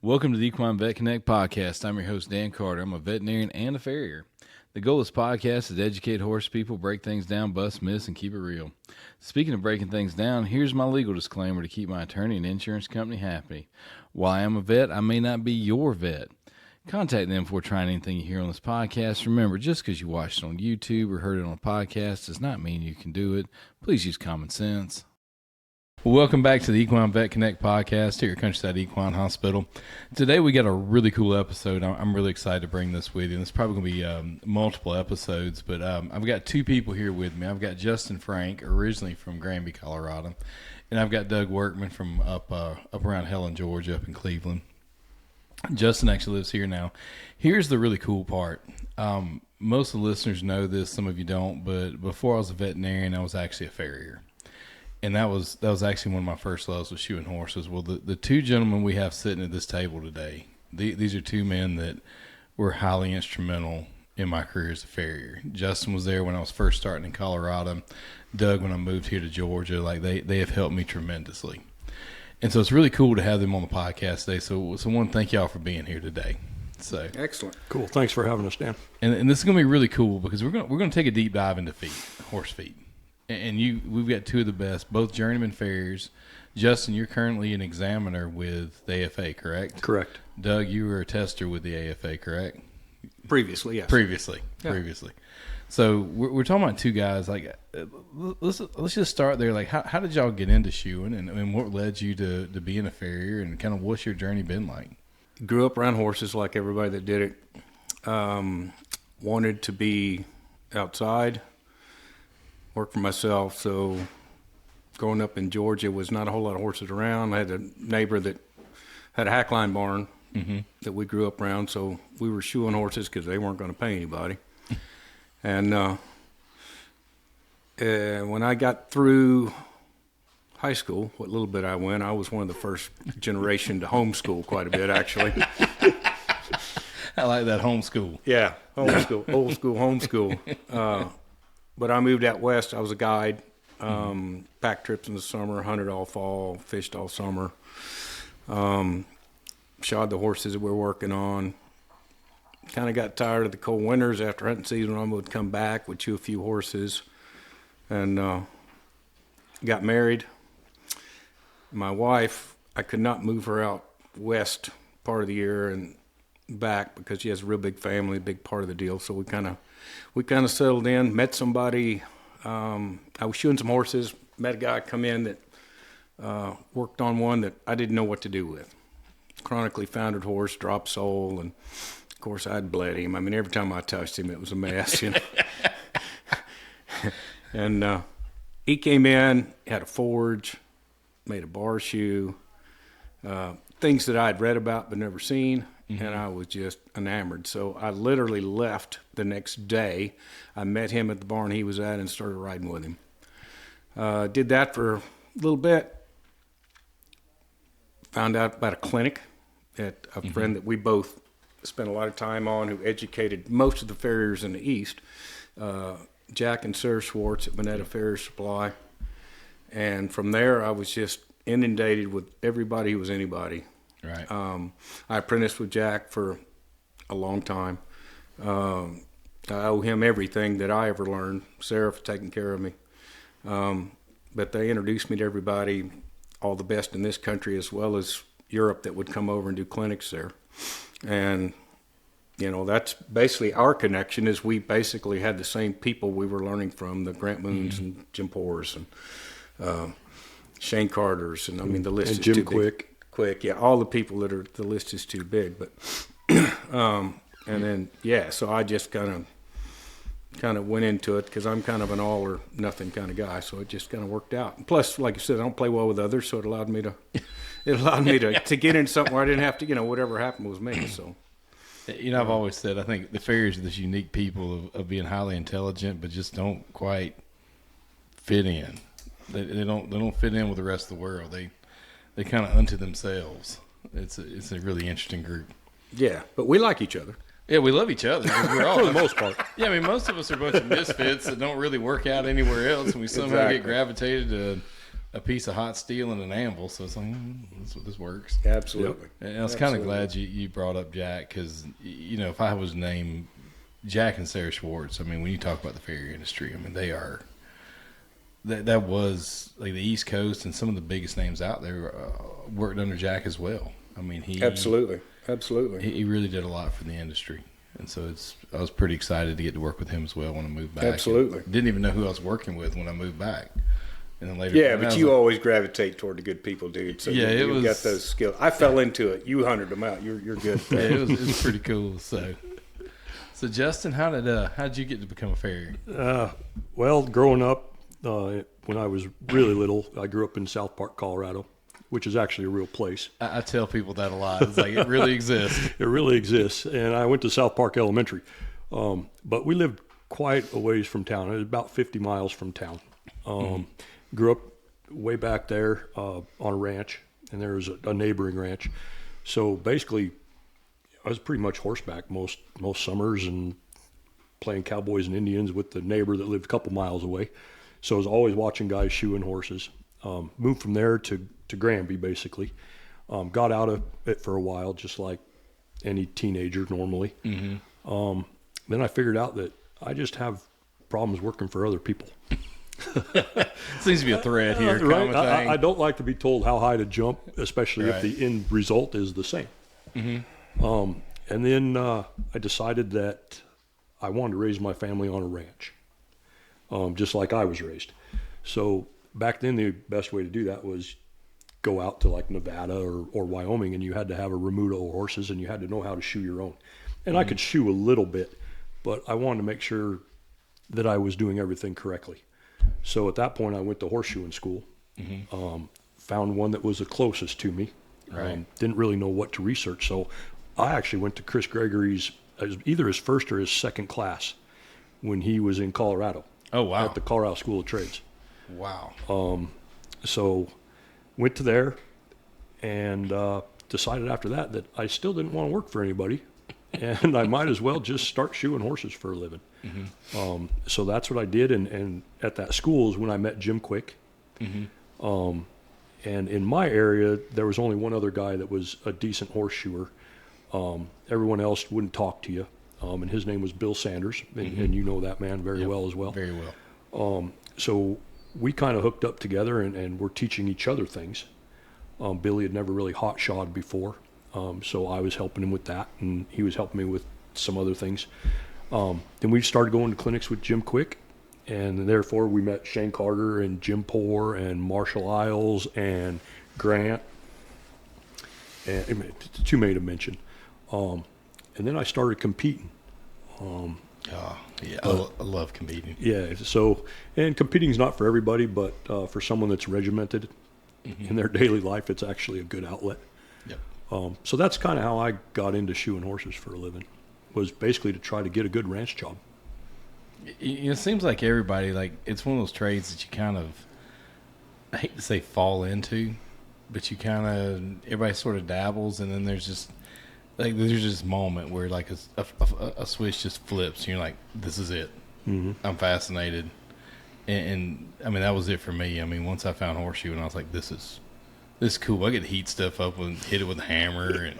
Welcome to the Equine Vet Connect Podcast. I'm your host, Dan Carter. I'm a veterinarian and a farrier. The goal of this podcast is to educate horse people, break things down, bust myths, and keep it real. Speaking of breaking things down, here's my legal disclaimer to keep my attorney and insurance company happy. While I am a vet, I may not be your vet. Contact them before trying anything you hear on this podcast. Remember, just because you watched it on YouTube or heard it on a podcast does not mean you can do it. Please use common sense. Well, welcome back to the Equine Vet Connect Podcast here at Countryside Equine Hospital. Today we got a really cool episode. I'm really excited to bring this with you. And it's probably going to be multiple episodes, but I've got two people here with me. I've got Justin Frank, originally from Granby, Colorado, and I've got Doug Workman from up around Helen, Georgia, up in Cleveland. Justin actually lives here now. Here's the really cool part. Most of the listeners know this, some of you don't, but before I was a veterinarian, I was actually a farrier. And that was actually one of my first loves, was shoeing horses. Well, the two gentlemen we have sitting at this table today, these are two men that were highly instrumental in my career as a farrier. Justin was there when I was first starting in Colorado. Doug, when I moved here to Georgia, they have helped me tremendously. And so it's really cool to have them on the podcast today. So I want to thank y'all for being here today. So excellent, cool. Thanks for having us, Dan. And this is going to be really cool because we're going to take a deep dive into horse feet. And we've got two of the best, both journeyman farriers. Justin, you're currently an examiner with the AFA, correct? Correct. Doug, you were a tester with the AFA, correct? Previously, yes. Previously. So we're talking about two guys. Let's just start there. How did y'all get into shoeing, and what led you to being a farrier, and kind of what's your journey been like? Grew up around horses like everybody that did it. Wanted to be outside. Work for myself, so growing up in Georgia was not a whole lot of horses around. I had a neighbor that had a hackline barn that we grew up around, so we were shoeing horses because they weren't going to pay anybody. And when I got through high school, what little bit I went, I was one of the first generation to homeschool quite a bit, actually. I like that homeschool. Yeah, homeschool, old school homeschool. But I moved out west. I was a guide, packed trips in the summer, hunted all fall, fished all summer, shod the horses that we were working on. Kind of got tired of the cold winters. After hunting season, I would come back, would chew a few horses, and got married. My wife, I could not move her out west part of the year and back because she has a real big family, a big part of the deal. So we kind of settled in, met somebody. I was shoeing some horses, met a guy come in that worked on one that I didn't know what to do with. Chronically foundered horse, dropped sole, and of course I'd bled him. I mean, every time I touched him, it was a mess. You know? And he came in, had a forge, made a bar shoe, things that I'd read about but never seen. And I was just enamored. So I literally left the next day. I met him at the barn he was at and started riding with him. Did that for a little bit. Found out about a clinic at a friend that we both spent a lot of time on, who educated most of the farriers in the East, Jack and Sarah Schwartz at Manetta Farrier Supply. And from there, I was just inundated with everybody who was anybody. Right. I apprenticed with Jack for a long time. I owe him everything that I ever learned. Sarah for taking care of me. But they introduced me to everybody, all the best in this country as well as Europe, that would come over and do clinics there. And, you know, that's basically our connection, is we basically had the same people we were learning from, the Grant Moons and Jim Poors and Shane Carters. And I mean, the list and is Jim too Quick. big. Quick, yeah, all the people that are, the list is too big, but and then so I just kind of went into it because I'm kind of an all or nothing kind of guy, so it just kind of worked out. And plus, like I said, I don't play well with others, so it allowed me to get into something where I didn't have to, whatever happened was me. So, I've always said I think the farriers are this unique people of being highly intelligent, but just don't quite fit in. They don't fit in with the rest of the world. They kind of unto themselves. It's a really interesting group. Yeah, but we like each other. Yeah, we love each other. We're all, for the most part. Yeah, I mean, most of us are a bunch of misfits that don't really work out anywhere else, and we somehow get gravitated to a piece of hot steel and an anvil, so it's like, this works. Absolutely. And I was kind of glad you brought up Jack, because, you know, if I was named Jack and Sarah Schwartz, I mean, when you talk about the farrier industry, I mean, they are, that was like the East Coast, and some of the biggest names out there worked under Jack as well. I mean, he Absolutely. He really did a lot for the industry. And so I was pretty excited to get to work with him as well when I moved back. Absolutely. And didn't even know who I was working with when I moved back. And then later, Yeah, but you always gravitate toward the good people, dude. So yeah, you got those skills. I fell into it. You hunted them out. You're good. Yeah, it was pretty cool. So Justin, how did you get to become a farrier? Well, growing up, when I was really little, I grew up in South Park, Colorado, which is actually a real place. I tell people that a lot. It's like, it really exists. It really exists. And I went to South Park Elementary. But we lived quite a ways from town. It was about 50 miles from town. Grew up way back there on a ranch, and there was a neighboring ranch. So basically, I was pretty much horseback most summers and playing cowboys and Indians with the neighbor that lived a couple miles away. So I was always watching guys shoeing horses. Moved from there to Granby, basically. Got out of it for a while, just like any teenager normally. Mm-hmm. Then I figured out that I just have problems working for other people. Seems to be a thread here. Right? I don't like to be told how high to jump, especially if the end result is the same. Mm-hmm. And then I decided that I wanted to raise my family on a ranch, just like I was raised. So back then, the best way to do that was go out to like Nevada or Wyoming, and you had to have a remuda or horses, and you had to know how to shoe your own. And I could shoe a little bit, but I wanted to make sure that I was doing everything correctly. So at that point, I went to horseshoeing school, found one that was the closest to me. Didn't really know what to research. So I actually went to Chris Gregory's, either his first or his second class when he was in Colorado. Oh, wow. At the Colorado School of Trades. Wow. So went to there and decided after that I still didn't want to work for anybody, and I might as well just start shoeing horses for a living. Mm-hmm. So that's what I did, and at that school is when I met Jim Quick. Mm-hmm. And in my area, there was only one other guy that was a decent horseshoer. Everyone else wouldn't talk to you, and his name was Bill Sanders, and you know that man very well as well. Very well. So we kind of hooked up together and we're teaching each other things. Billy had never really hot shod before, so I was helping him with that, and he was helping me with some other things. Then we started going to clinics with Jim Quick, and therefore we met Shane Carter and Jim Poor and Marshall Isles and Grant, and too many to mention. And then I started competing. I love competing. Yeah, so, and competing's not for everybody, but for someone that's regimented in their daily life, it's actually a good outlet. Yep. So that's kind of how I got into shoeing horses for a living, was basically to try to get a good ranch job. It seems like everybody, like, it's one of those trades that you kind of, I hate to say fall into, but you kind of, everybody sort of dabbles, and then there's just this moment where like a switch just flips, and you're like, this is it. Mm-hmm. I'm fascinated. And I mean, that was it for me. I mean, once I found horseshoe, and I was like, this is cool. I get to heat stuff up and hit it with a hammer. And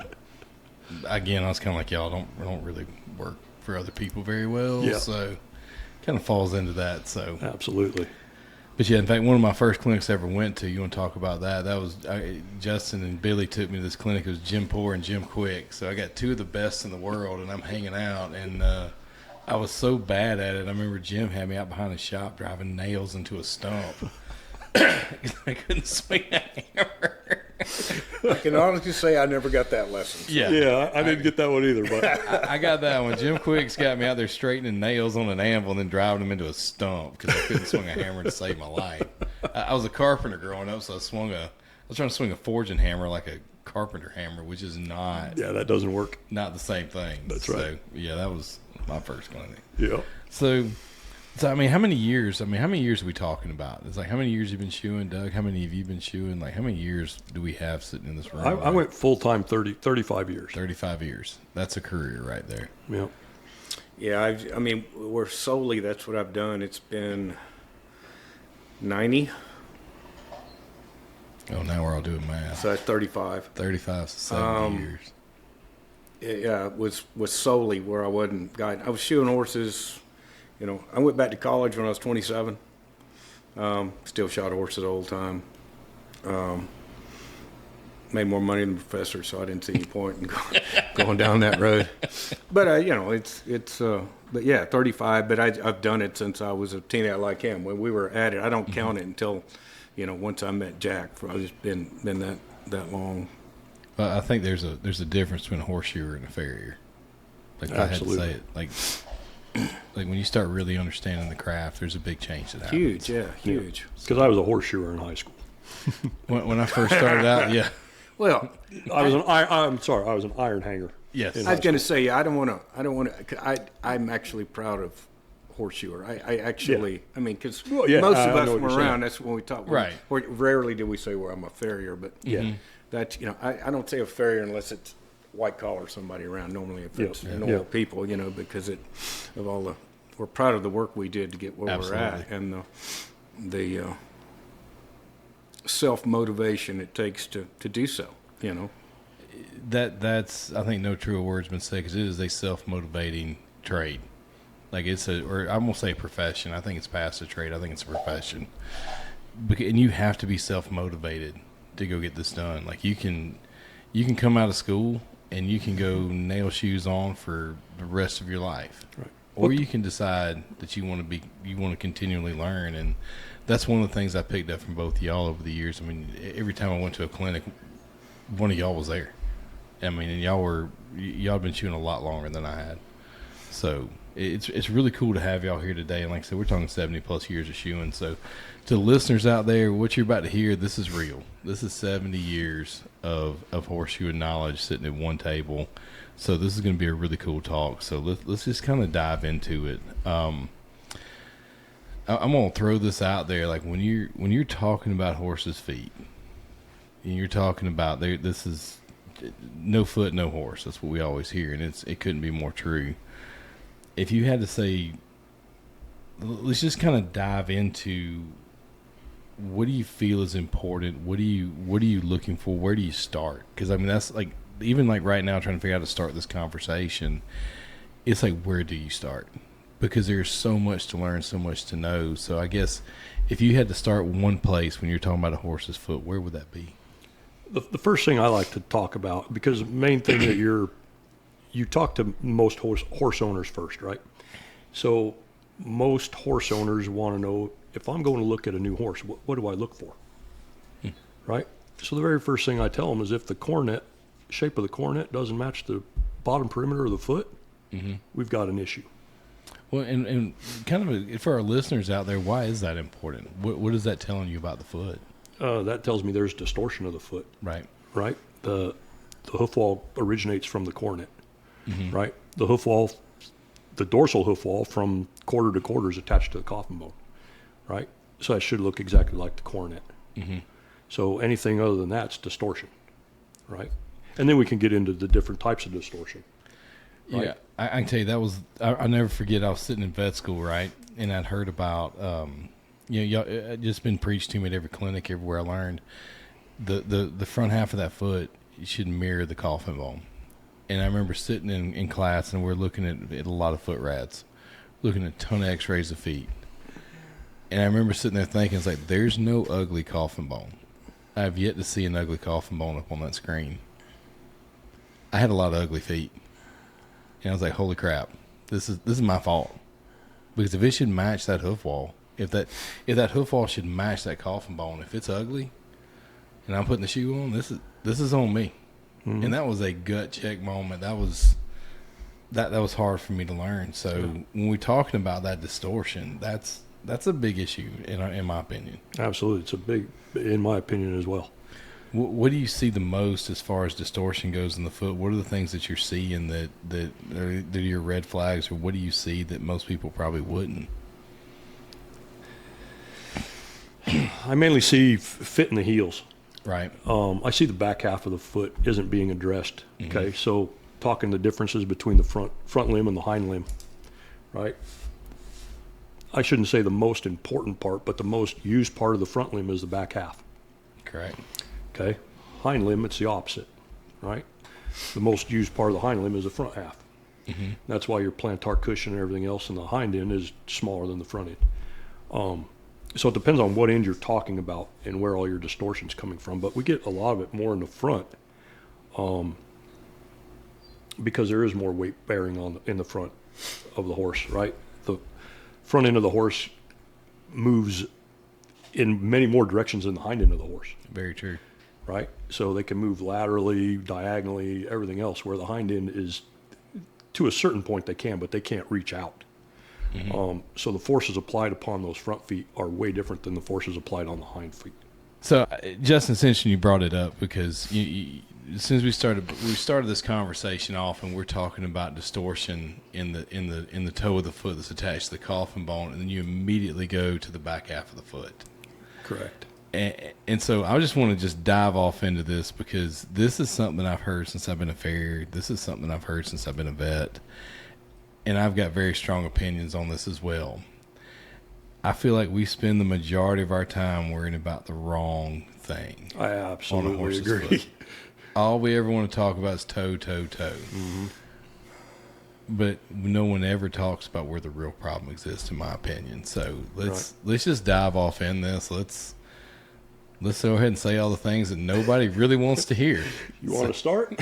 again, I was kind of like, y'all don't really work for other people very well. Yeah. So kind of falls into that. So absolutely. But yeah, in fact, one of my first clinics I ever went to, you want to talk about that? That was Justin and Billy took me to this clinic. It was Jim Poor and Jim Quick. So I got two of the best in the world, and I'm hanging out. And I was so bad at it. I remember Jim had me out behind the shop driving nails into a stump. I couldn't swing a hammer. I can honestly say I never got that lesson. Yeah, I didn't get that one either. But I got that one. Jim Quick's got me out there straightening nails on an anvil and then driving them into a stump because I couldn't swing a hammer to save my life. I was a carpenter growing up, so I was trying to swing a forging hammer like a carpenter hammer, which is not. Yeah, that doesn't work. Not the same thing. That's right. So, yeah, that was my first clinic. Yeah. So I mean, how many years? Are we talking about? It's like, how many years have you been shoeing, Doug? How many have you been shoeing? Like, how many years do we have sitting in this room? I went full-time 35 years. 35 years. That's a career right there. Yeah. Yeah, I mean, that's what I've done. It's been 90. Oh, now we're all doing math. So that's 35. 35 to 70 years. Yeah, it was solely where I wasn't guiding. I was shoeing horses. You know, I went back to college when I was 27. Still shot horses all the time. Made more money than the professor, so I didn't see any point in going down that road. But you know, but yeah, 35. But I've done it since I was a teenager like him. When we were at it, I don't count it until, you know, once I met Jack. I've just been that long. Well, I think there's a difference between a horseshoer and a farrier. Like I had to say it. Like when you start really understanding the craft, there's a big change that happens. Huge. Because I was a horseshoer in high school. When I first started out, yeah. Well, I was an iron hanger. Yes. I was going to say, I don't want to. I'm actually proud of horseshoer. I actually, I mean, because most of us were around. That's when we talk. Right. Rarely do we say, "Well, I'm a farrier," but that's, you know, I don't say a farrier unless it's white collar somebody around. Normally, if it's normal people, you know, because we're proud of the work we did to get where we're at, and the self motivation it takes to do so. You know, that's I think no truer words been said, because it is a self motivating trade. Like or I'm gonna say profession. I think it's past a trade. I think it's a profession, and you have to be self motivated to go get this done. Like you can come out of school and you can go nail shoes on for the rest of your life, right? Or you can decide that you want to continually learn, and that's one of the things I picked up from both of y'all over the years. I mean, every time I went to a clinic, one of y'all was there. I mean, and y'all had been shooting a lot longer than I had, so it's really cool to have y'all here today. And like I said, we're talking 70 plus years of shoeing. So to the listeners out there, what you're about to hear, this is real. This is 70 years of horseshoeing knowledge sitting at one table. So this is going to be a really cool talk. So let's just kind of dive into it. I'm going to throw this out there. Like when you're talking about horses' feet, and you're talking about this is no foot, no horse. That's what we always hear, and it couldn't be more true. If you had to say, let's just kind of dive into, what do you feel is important? What are you looking for? Where do you start? Because I mean, that's like, even like right now, trying to figure out how to start this conversation, it's like, where do you start? Because there's so much to learn, so much to know. So I guess if you had to start one place when you're talking about a horse's foot, where would that be? The first thing I like to talk about, because the main thing that you talk to most horse owners first, right? So most horse owners want to know, if I'm going to look at a new horse, what do I look for? Right? So the very first thing I tell them is, if the shape of the cornet doesn't match the bottom perimeter of the foot, we've got an issue. Well, and kind of for our listeners out there, why is that important? What is that telling you about the foot? That tells me there's distortion of the foot. Right. Right? The hoof wall originates from the cornet. Right? The hoof wall, the dorsal hoof wall from quarter to quarter is attached to the coffin bone. Right? So that should look exactly like the cornet. So anything other than that's distortion. Right? And then we can get into the different types of distortion. Right? Yeah, I can tell you I'll never forget, I was sitting in vet school, right? And I'd heard about, y'all, it just been preached to me at every clinic, everywhere I learned, the front half of that foot should mirror the coffin bone. And I remember sitting in class, and we're looking at a lot of foot rats, looking at a ton of x-rays of feet. And I remember sitting there thinking, it's like, there's no ugly coffin bone. I have yet to see an ugly coffin bone up on that screen. I had a lot of ugly feet. And I was like, holy crap, this is my fault. Because if it should match that hoof wall, if that hoof wall should match that coffin bone, if it's ugly and I'm putting the shoe on, this is on me. And that was a gut check moment. That was hard for me to learn. So when we're talking about that distortion, that's a big issue in my opinion. Absolutely. It's a big, in my opinion as well. What do you see the most as far as distortion goes in the foot? What are the things that you're seeing that are your red flags, or what do you see that most people probably wouldn't? I mainly see fit in the heels. Right. I see the back half of the foot isn't being addressed. Okay, so talking the differences between the front limb and the hind limb, right? I shouldn't say the most important part, but the most used part of the front limb is the back half. Correct. Okay. Hind limb, it's the opposite, right? The most used part of the hind limb is the front half. Mm-hmm. That's why your plantar cushion and everything else in the hind end is smaller than the front end. So it depends on what end you're talking about and where all your distortion's coming from. But we get a lot of it more in the front, because there is more weight bearing in the front of the horse, right? The front end of the horse moves in many more directions than the hind end of the horse. Very true. Right? So they can move laterally, diagonally, everything else, where the hind end is, to a certain point they can, but they can't reach out. Mm-hmm. So the forces applied upon those front feet are way different than the forces applied on the hind feet. So, Justin, since you brought it up, because as soon as we started this conversation off, and we're talking about distortion in the toe of the foot that's attached to the coffin bone, and then you immediately go to the back half of the foot. Correct. And so I just want to just dive off into this, because this is something I've heard since I've been a farrier. This is something I've heard since I've been a vet. And I've got very strong opinions on this as well. I feel like we spend the majority of our time worrying about the wrong thing. I absolutely agree. Foot. All we ever want to talk about is toe, toe, toe. Mm-hmm. But no one ever talks about where the real problem exists, in my opinion. So let's just dive off in this. Let's go ahead and say all the things that nobody really wants to hear. You want to start?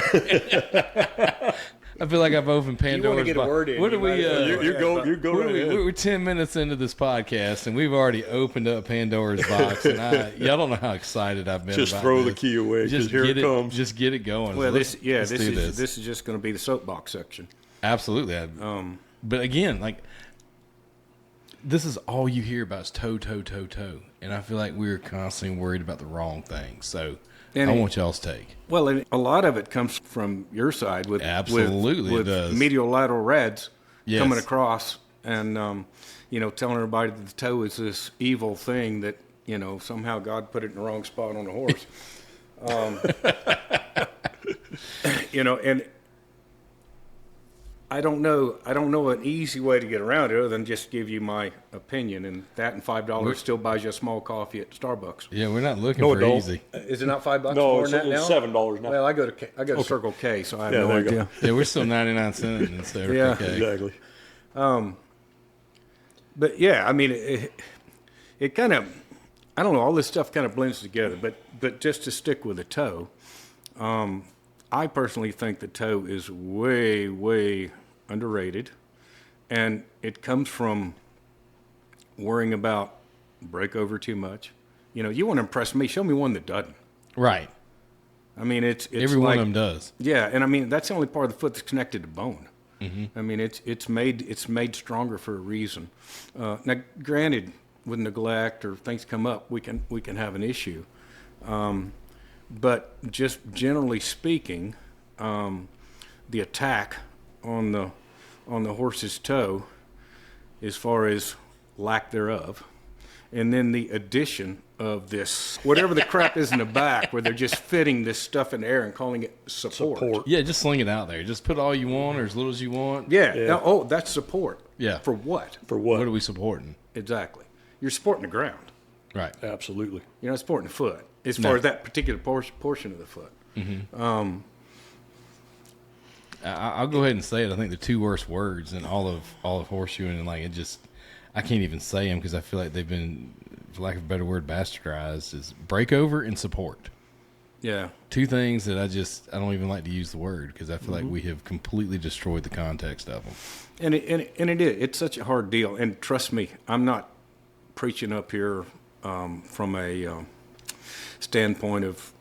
I feel like I've opened Pandora's box. What do we? You go right ahead. We're 10 minutes into this podcast, and we've already opened up Pandora's box. And y'all don't know how excited I've been. Just about throw this. the key away, because here it comes. Just get it going. Well, let's this do this. is just going to be the soapbox section. Absolutely. But again, like, this is all you hear about is toe, toe, toe, toe. And I feel like we're constantly worried about the wrong thing. So I want y'all's take. Well, and a lot of it comes from your side with Absolutely, with it does. medial lateral reds Yes. coming across and telling everybody that the toe is this evil thing that somehow God put it in the wrong spot on the horse. And I don't know an easy way to get around it other than just give you my opinion, and that and $5 still buys you a small coffee at Starbucks. Yeah, we're not looking for easy. Is it not $5 No, more it's than that now? $7 now. Well, I go to Circle K, so I have no there you idea. Yeah, we're still 99 cents in Circle Yeah. K. Exactly. But yeah, I mean, it kind of, I don't know, all this stuff kind of blends together. But just to stick with the toe, I personally think the toe is way, way underrated, and it comes from worrying about breakover too much. You want to impress me, show me one that doesn't. Right. I mean, it's Every like, one of them does. Yeah, and I mean that's the only part of the foot that's connected to bone. Mm-hmm. I mean it's made stronger for a reason. Now, granted, with neglect or things come up, we can have an issue. But just generally speaking, the attack on the horse's toe, as far as lack thereof, and then the addition of this whatever the crap is in the back, where they're just fitting this stuff in the air and calling it support. Yeah, just sling it out there. Just put all you want or as little as you want. Yeah. Now, that's support. Yeah. For what? For what? What are we supporting? Exactly. You're supporting the ground. Right. Absolutely. You're not supporting the foot, as far as that particular portion of the foot. Mm-hmm. I'll go ahead and say it. I think the two worst words in all of horseshoeing, and like I can't even say them because I feel like they've been, for lack of a better word, bastardized, is breakover and support. Yeah. Two things that I don't even like to use the word because I feel like we have completely destroyed the context of them. And it is. It's such a hard deal. And trust me, I'm not preaching up here from a standpoint of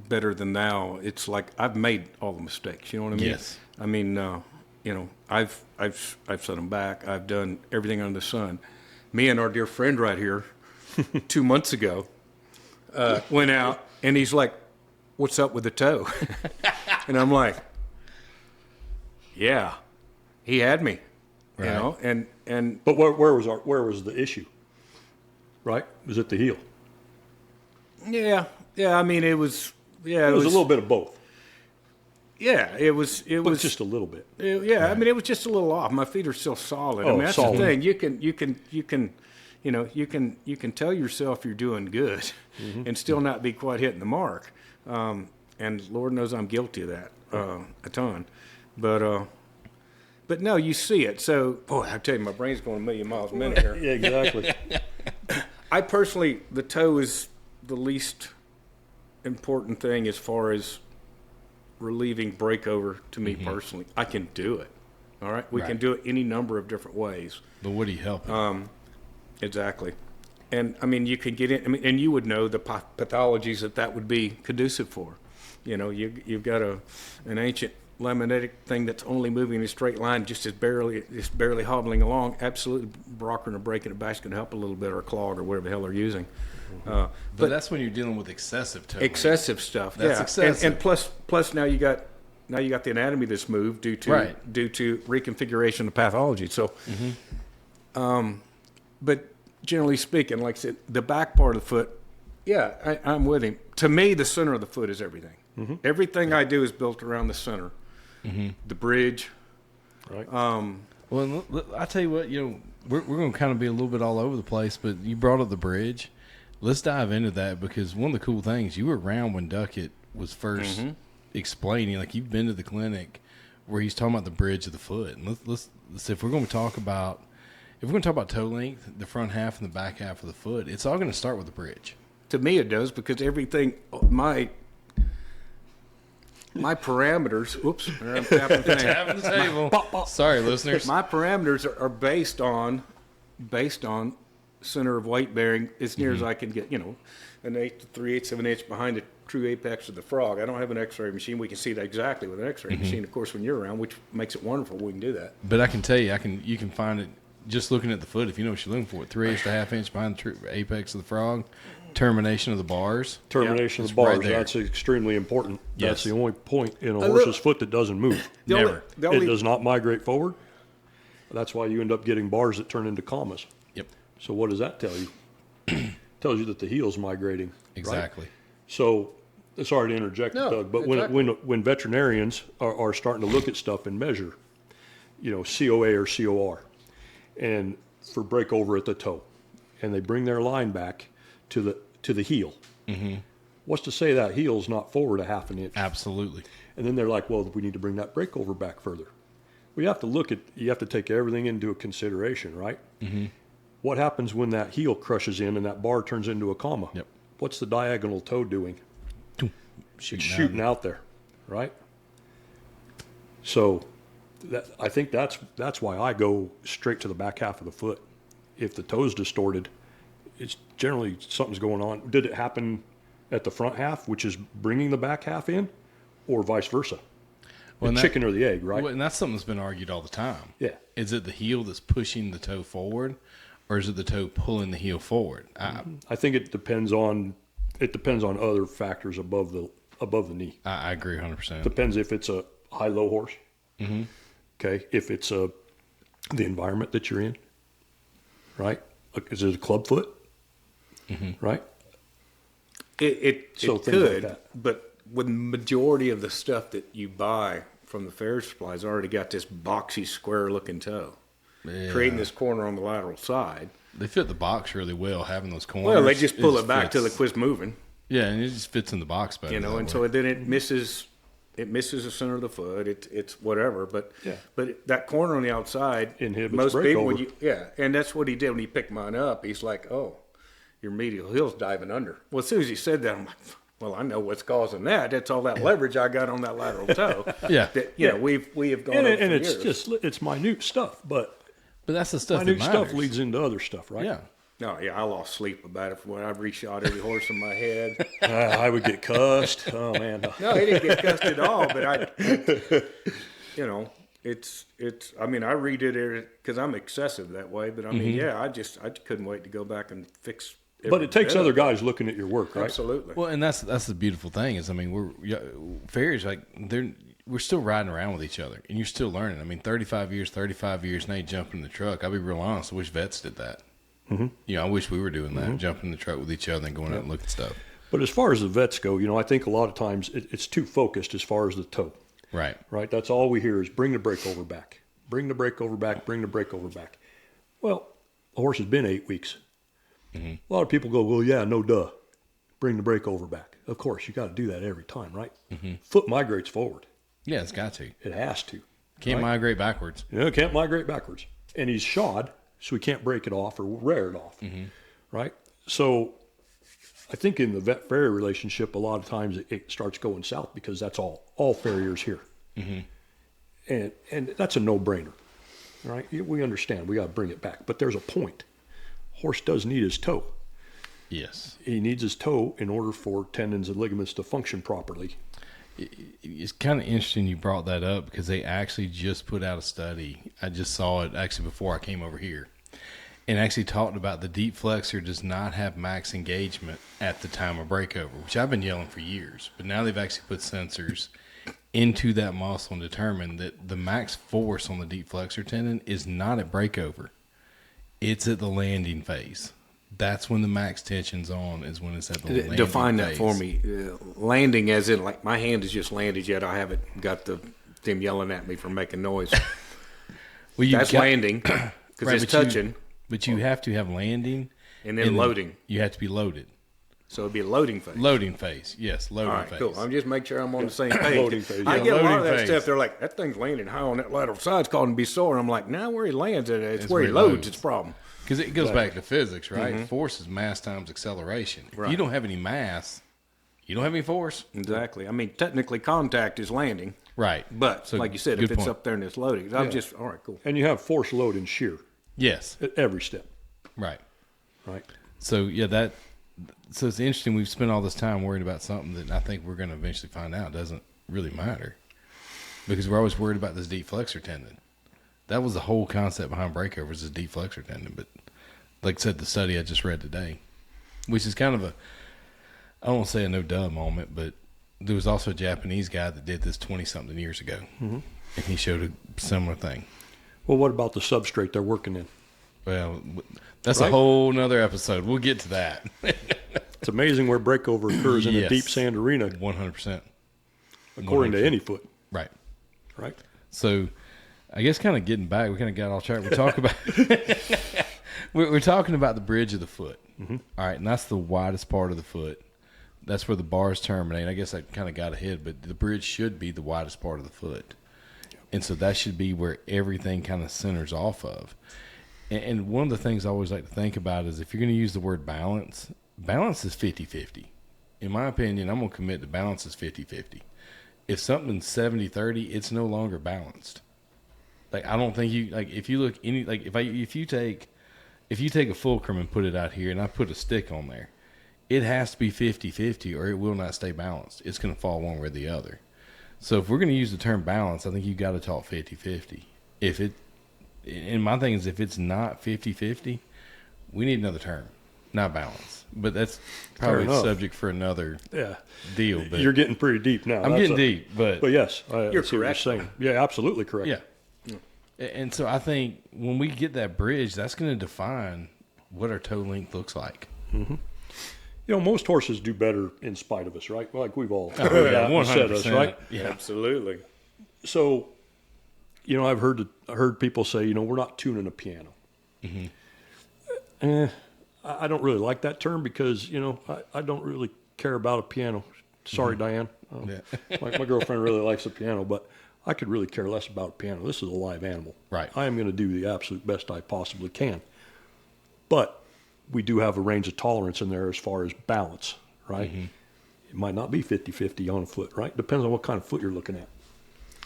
better than thou. It's like I've made all the mistakes. You know what I mean? Yes. I mean, I've set them back. I've done everything under the sun. Me and our dear friend right here, 2 months ago, went out and he's like, "What's up with the toe?" And I'm like, "Yeah, he had me." Right. And But where was the issue? Right? Was it the heel? yeah. I mean, it was. Yeah, It was a little bit of both. Yeah, it was But just a little bit. Yeah, I mean, it was just a little off. My feet are still solid. I Oh, mean, that's solid. the thing. You you can tell yourself you're doing good and still not be quite hitting the mark. And Lord knows I'm guilty of that a ton. But no, you see it. So, boy, I tell you, my brain's going a million miles a minute here. Yeah, exactly. I personally, the toe is the least important thing as far as relieving breakover to me personally. I can do it. All right? We can do it any number of different ways. But what do you help? Exactly. And, I mean, you could get in, and you would know the pathologies that would be conducive for. You've got an ancient laminitic thing that's only moving in a straight line, just barely hobbling along. Absolutely, rockering or breaking it back is going to help a little bit, or a clog, or whatever the hell they're using. But that's when you're dealing with excessive toe. Excessive stuff. That's excessive. And plus now you got the anatomy that's moved due to reconfiguration of pathology. So, but generally speaking, like I said, the back part of the foot, I'm with him. To me, the center of the foot is everything. Everything I do is built around the center. The bridge. Right. Well, I tell you what, we're going to kind of be a little bit all over the place, but you brought up the bridge. Let's dive into that, because one of the cool things, you were around when Duckett was first explaining, like you've been to the clinic where he's talking about the bridge of the foot. And let's if we're going to talk about toe length, the front half and the back half of the foot, it's all going to start with the bridge. To me, it does, because everything my parameters. Whoops, I'm tapping Tapping the table. Sorry, listeners. My parameters are based on center of weight bearing as near as I can get. An 8 to 3/8 of an inch behind the true apex of the frog. I don't have an X-ray machine. We can see that exactly with an X-ray machine, of course, when you're around, which makes it wonderful. We can do that. But I can tell you, you can find it just looking at the foot. If you know what you're looking for, 3/8 to half inch behind the true apex of the frog. Termination of the bars. Termination of the bars. Right there. That's extremely important. Yes. That's the only point in a horse's foot that doesn't move. Never. It does not migrate forward. That's why you end up getting bars that turn into commas. Yep. So what does that tell you? It tells you that the heel's migrating. Exactly. Right? So, sorry to interject, Doug, but when veterinarians are starting to look at stuff and measure, COA or COR, and for breakover at the toe, and they bring their line back to the heel. What's to say that heel's not forward a half an inch? Absolutely. And then they're like, well, we need to bring that breakover back further. We have to you have to take everything into consideration, right? What happens when that heel crushes in and that bar turns into a comma? Yep. What's the diagonal toe doing? It's shooting out there, right? So I think that's why I go straight to the back half of the foot. If the toe's distorted, it's generally something's going on. Did it happen at the front half, which is bringing the back half in, or vice versa? The chicken or the egg, right? Well, and that's something that's been argued all the time. Yeah. Is it the heel that's pushing the toe forward, or is it the toe pulling the heel forward? I think it depends on other factors above the knee. I agree 100%. Depends if it's a high-low horse. Okay. If it's the environment that you're in, right? Is it a club foot? Right? It So could, like but with the majority of the stuff that you buy from the Farrier supplies already got this boxy, square-looking toe, creating this corner on the lateral side. They fit the box really well, having those corners. Well, they just pull it back till it quits moving. Yeah, and it just fits in the box better. So then it misses the center of the foot. It's whatever, but that corner on the outside inhibits most breakover. people. And that's what he did when he picked mine up. He's like, "Oh, your medial heel's diving under." Well, as soon as he said that, I'm like, "Well, I know what's causing that. That's all that leverage I got on that lateral toe." Yeah, that, we have gone over and for it's years. it's minute stuff, but that's the stuff. Minute that stuff matters. leads into other stuff, right? Yeah. No, I lost sleep about it when I reshot every horse in my head. I would get cussed. Oh man. No, he didn't get cussed at all. But it's. I mean, I read it because I'm excessive that way. But I mean, I couldn't wait to go back and fix. But it takes other guys looking at your work, right? Absolutely. Well, and that's the beautiful thing is, I mean, Farriers, like we're still riding around with each other, and you're still learning. I mean, 35 years, now you jump in the truck. I'll be real honest. I wish vets did that. I wish we were doing that, jumping in the truck with each other and going out and looking at stuff. But as far as the vets go, I think a lot of times it's too focused as far as the toe. Right. Right. That's all we hear is bring the breakover back. Bring the breakover back. Bring the breakover back. Well, the horse has been 8 weeks. A lot of people go, well, yeah, no duh. Bring the breakover back. Of course, you got to do that every time, right? Foot migrates forward. Yeah, it's got to. It has to. Can't migrate backwards. Yeah, it can't migrate backwards. And he's shod, so we can't break it off or rear it off, right? So I think in the vet-farrier relationship, a lot of times it starts going south because that's all farriers here. And that's a no-brainer, right? We understand. We got to bring it back. But there's a point. Horse does need his toe. Yes. He needs his toe in order for tendons and ligaments to function properly. It's kind of interesting you brought that up because they actually just put out a study. I just saw it actually before I came over here. And actually talked about the deep flexor does not have max engagement at the time of breakover, which I've been yelling for years. But now they've actually put sensors into that muscle and determined that the max force on the deep flexor tendon is not at breakover. It's at the landing phase. That's when the max tension's on, is when it's at the landing phase. Define that for me. Landing as in, like, my hand has just landed yet. I haven't got them yelling at me for making noise. That's landing because it's touching. But you have to have landing. And then loading. You have to be loaded. So it'd be a loading phase. Loading phase, yes, loading phase. Cool. I'm just making sure I'm on the same page. Loading phase. I get a lot of that phase. stuff. They're like, that thing's landing high on that lateral side. It's causing to be sore. And I'm like, nah, where he lands at, it's where he loads. It's a problem. Because it goes back to physics, right? Force is mass times acceleration. If you don't have any mass, you don't have any force. Exactly. I mean, technically, contact is landing. Right. But, So, like you said, good if it's point. up there and it's loading, I'm just, all right, cool. And you have force, load, and shear Yes. at every step, Right. right? So, yeah, so it's interesting. We've spent all this time worried about something that I think we're going to eventually find out doesn't really matter, because we're always worried about this deep flexor tendon. That was the whole concept behind breakovers, is deep flexor tendon. But like I said, the study I just read today, which is kind of I don't want to say a no-duh moment, but there was also a Japanese guy that did this 20-something years ago, and he showed a similar thing. Well, what about the substrate they're working in? Well, that's a whole nother episode. We'll get to that. It's amazing where breakover occurs in a deep sand arena, 100%. according to any foot. Right. Right. So, I guess kind of getting back, we kind of got off track. We talk about we're talking about the bridge of the foot. All right, and that's the widest part of the foot. That's where the bars terminate. I guess I kind of got ahead, but the bridge should be the widest part of the foot, and so that should be where everything kind of centers off of. And one of the things I always like to think about is if you're going to use the word balance, balance is 50-50. In my opinion, I'm going to commit to balance is 50-50. If something's 70-30, it's no longer balanced. Like, I don't think you, like, if you look any, like, if you take a fulcrum and put it out here and I put a stick on there, it has to be 50-50 or it will not stay balanced. It's going to fall one way or the other. So if we're going to use the term balance, I think you got to talk 50-50. And my thing is, if it's not 50-50, we need another term, not balance. But that's probably a subject for another deal. But You're getting pretty deep now. I'm getting deep, but yes, I You're see what correct. you're saying. Yeah, absolutely correct. yeah. And so I think when we get that bridge, that's going to define what our toe length looks like. You know, most horses do better in spite of us, right? Like we've all Yeah, heard that and said us, 100%. right? Yeah. Absolutely. So, you know, I've heard people say, you know, we're not tuning a piano. I don't really like that term because, you know, I don't really care about a piano. Sorry, Diane. My girlfriend really likes the piano, but I could really care less about a piano. This is a live animal. Right. I am going to do the absolute best I possibly can. But we do have a range of tolerance in there as far as balance, right? It might not be 50-50 on a foot, right? Depends on what kind of foot you're looking at.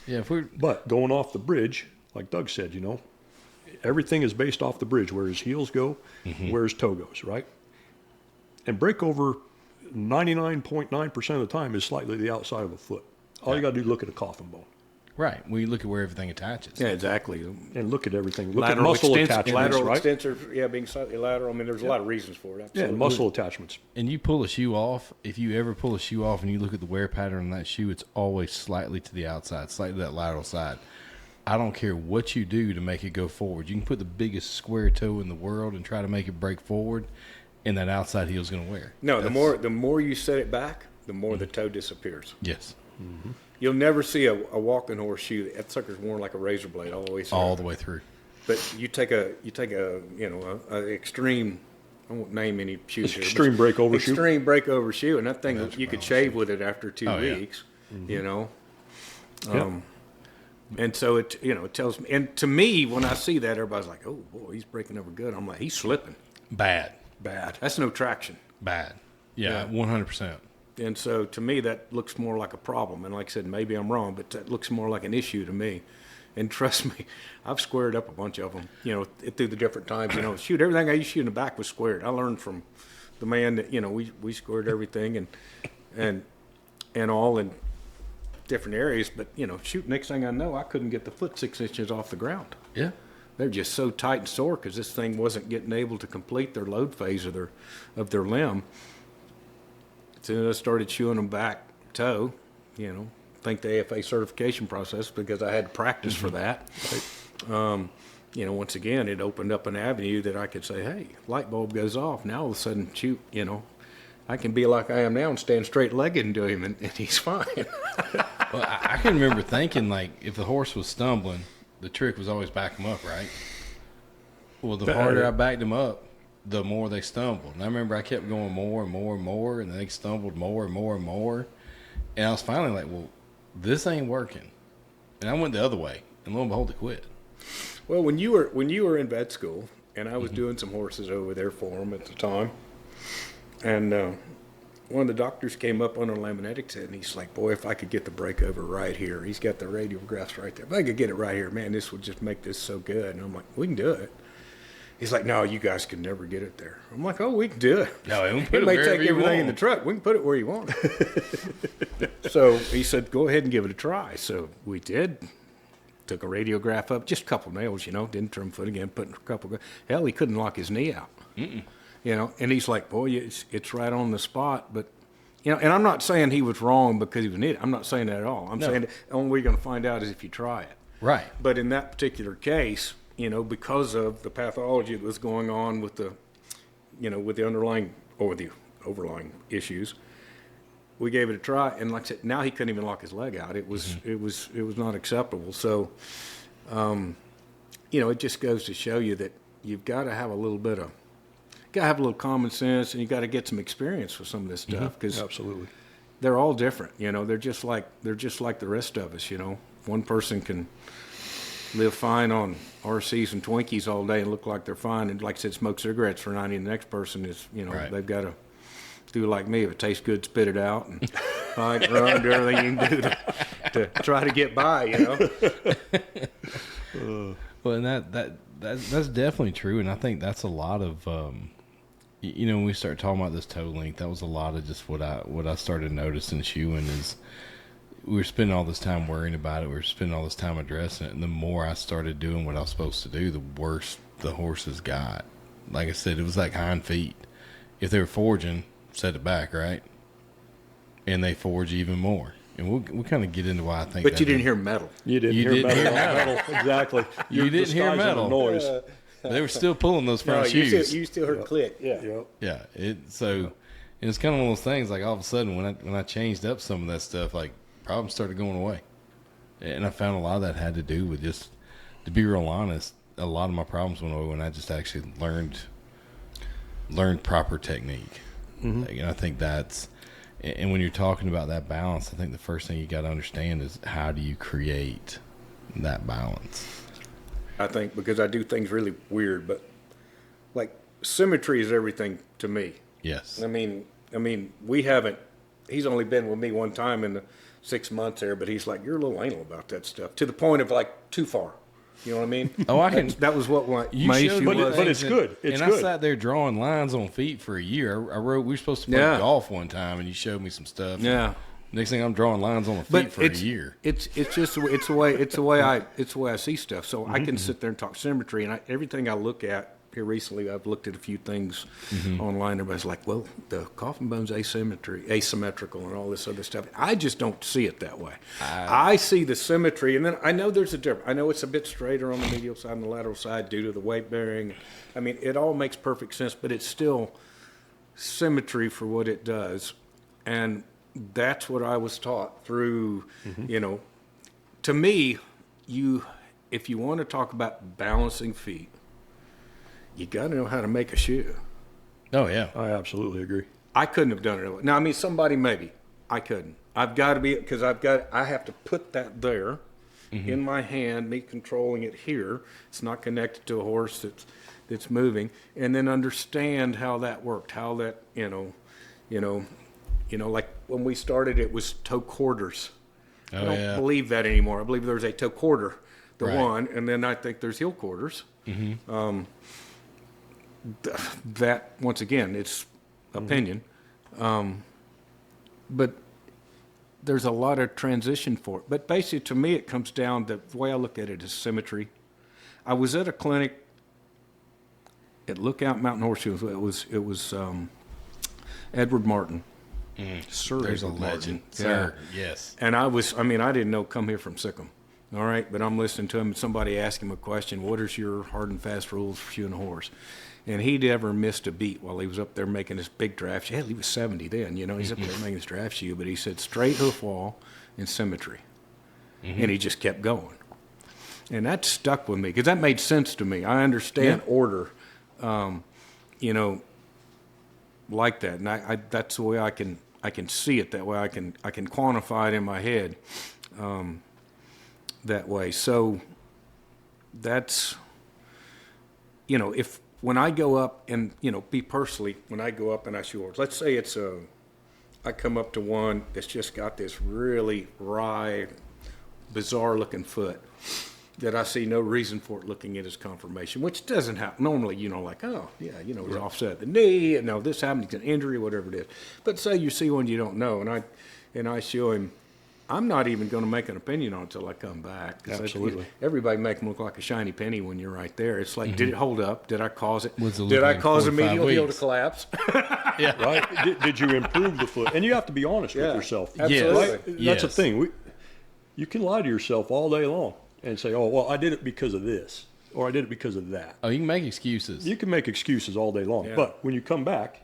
Yeah, But going off the bridge, like Doug said, you know, everything is based off the bridge, where his heels go, where his toe goes, right? And breakover 99.9% of the time is slightly the outside of a foot. All you got to do is look at a coffin bone. right. We look at where everything attaches. Yeah, exactly. And look at everything. Look Lateral at muscle extensor, attachments, lateral right? extensor, being slightly lateral. I mean, there's a lot of reasons for it. Yeah, Absolutely. and muscle attachments. And you pull a shoe off, if you ever pull a shoe off and you look at the wear pattern on that shoe, it's always slightly to the outside, slightly to that lateral side. I don't care what you do to make it go forward. You can put the biggest square toe in the world and try to make it break forward, and that outside heel's going to wear. No, the more you set it back, the more the toe disappears. Yes. You'll never see a walking horse shoe. That sucker's worn like a razor blade all the way through. All the way through. But you take a extreme I won't name any shoes here. Extreme breakover shoe. Extreme breakover shoe, and that thing you could shave with it after 2 weeks. You know. And so it tells me, and to me, when I see that, everybody's like, "Oh boy, he's breaking over good." I'm like, "He's slipping." Bad. That's no traction. Bad. Yeah, 100%. And so to me, that looks more like a problem. And like I said, maybe I'm wrong, but that looks more like an issue to me. And trust me, I've squared up a bunch of them, through the different times. Shoot, everything I used to shoot in the back was squared. I learned from the man that, we squared everything and all in different areas. But, shoot, next thing I know, I couldn't get the foot 6 inches off the ground. Yeah. They're just so tight and sore because this thing wasn't getting able to complete their load phase of their limb. As soon as I started shoeing them back toe, thank the AFA certification process because I had to practice for that. Right. Once again, it opened up an avenue that I could say, hey, light bulb goes off. Now all of a sudden, shoot, I can be like I am now and stand straight-legged and do him, and he's fine. Well, I can remember thinking, like, if the horse was stumbling, the trick was always back him up, right? Well, the harder I backed him up, the more they stumbled. And I remember I kept going more and more and more, and they stumbled more and more and more. And I was finally like, well, this ain't working. And I went the other way, and lo and behold, it quit. Well, when you were in vet school, and I was doing some horses over there for them at the time, and one of the doctors came up on a laminatic set, and he's like, boy, if I could get the breakover right here. He's got the radiographs right there. If I could get it right here, man, this would just make this so good. And I'm like, we can do it. He's like, no, you guys can never get it there. I'm like, oh, we can do it. No, it may take everything in the truck. We can put it where you want it. So he said, go ahead and give it a try. So we did. Took a radiograph up, just a couple nails, didn't trim foot again, put a couple. Hell, he couldn't lock his knee out. And he's like, boy, it's right on the spot. But, and I'm not saying he was wrong because he was an idiot. I'm not saying that at all. I'm saying the only way you're going to find out is if you try it. Right. But in that particular case, because of the pathology that was going on with the underlying or the overlying issues, we gave it a try. And like I said, now he couldn't even lock his leg out. It was not acceptable. So, it just goes to show you that you've got to have a little common sense, and you got to get some experience with some of this stuff because absolutely, they're all different. They're just like the rest of us. One person can live fine on RCs and Twinkies all day and look like they're fine, and like I said, smoke cigarettes for 90. And the next person is, right. They've got to do like me. If it tastes good, spit it out, and fight, run, do everything you can do to try to get by. Well, and that's definitely true, and I think that's a lot of. When we start talking about this toe length, that was a lot of just what I started noticing shoeing is we were spending all this time worrying about it. We were spending all this time addressing it. And the more I started doing what I was supposed to do, the worse the horses got. Like I said, it was like hind feet. If they were forging, set it back, right? And they forge even more. And we'll kind of get into why I think But you didn't hear metal. You didn't hear metal. Exactly. You didn't hear metal. Noise. They were still pulling those front shoes. You still heard click. Yeah. Yeah. And it's kind of one of those things, like all of a sudden when I changed up some of that stuff, like problems started going away. And I found a lot of that had to do with just, to be real honest, a lot of my problems went away when I just actually learned proper technique. And I think and when you're talking about that balance, I think the first thing you got to understand is how do you create that balance? I think because I do things really weird, but like symmetry is everything to me. Yes. I mean, he's only been with me one time in the 6 months there, but he's like, you're a little anal about that stuff to the point of like too far. You know what I mean? Oh, that was what my issue was. But it's good. It's good. I sat there drawing lines on feet for a year. We were supposed to play golf one time, and you showed me some stuff. Yeah. Next thing I'm drawing lines on the feet for a year. It's just the way I see stuff. So I can sit there and talk symmetry, and everything I look at here recently, I've looked at a few things online. Everybody's like, well, the coffin bone's asymmetrical, and all this other stuff. I just don't see it that way. I see the symmetry, and then I know there's a difference. I know it's a bit straighter on the medial side and the lateral side due to the weight bearing. I mean, it all makes perfect sense, but it's still symmetry for what it does, and that's what I was taught through, to me, if you want to talk about balancing feet, you got to know how to make a shoe. Oh, yeah. I absolutely agree. I couldn't have done it. Now, I mean, somebody maybe. I couldn't. I've got to be, because I have to put that there in my hand, me controlling it here. It's not connected to a horse that's moving, and then understand how that worked, how that, like when we started, it was toe quarters. I don't believe that anymore. I believe there's a toe quarter, one, and then I think there's heel quarters. That, once again, it's opinion. But there's a lot of transition for it. But basically, to me, it comes down to the way I look at it is symmetry. I was at a clinic at Lookout Mountain Horseshoe. It was Edward Martin. Sir, There's Edward a legend. Martin. Sir, yes. And I didn't know come here from Sikkim. All right, but I'm listening to him, and somebody asked him a question, what is your hard and fast rules for shoeing a horse? And he never missed a beat while he was up there making his big draft shoe. Hell, he was 70 then, he's up there making his draft shoe, but he said straight hoof wall and symmetry. And he just kept going. And that stuck with me, because that made sense to me. I understand order, like that. And I that's the way I can see it that way. I can quantify it in my head that way. So that's, if when I go up and, be personally, when I go up and I shoe horse, let's say I come up to one that's just got this really wry, bizarre looking foot that I see no reason for it looking at his conformation, which doesn't happen. Normally, like, oh, yeah, he's offset at the knee, and no, this happened, it's an injury, whatever it is. But say you see one you don't know, and I show him, I'm not even going to make an opinion on it until I come back. Absolutely. Everybody make them look like a shiny penny when you're right there. It's like, did it hold up? Did I cause it? Did I cause a medial heel to collapse? Yeah. Right? Did you improve the foot? And you have to be honest with yourself. Absolutely. Right? That's the thing. You can lie to yourself all day long and say, oh, well, I did it because of this, or I did it because of that. Oh, you can make excuses. You can make excuses all day long. Yeah. But when you come back,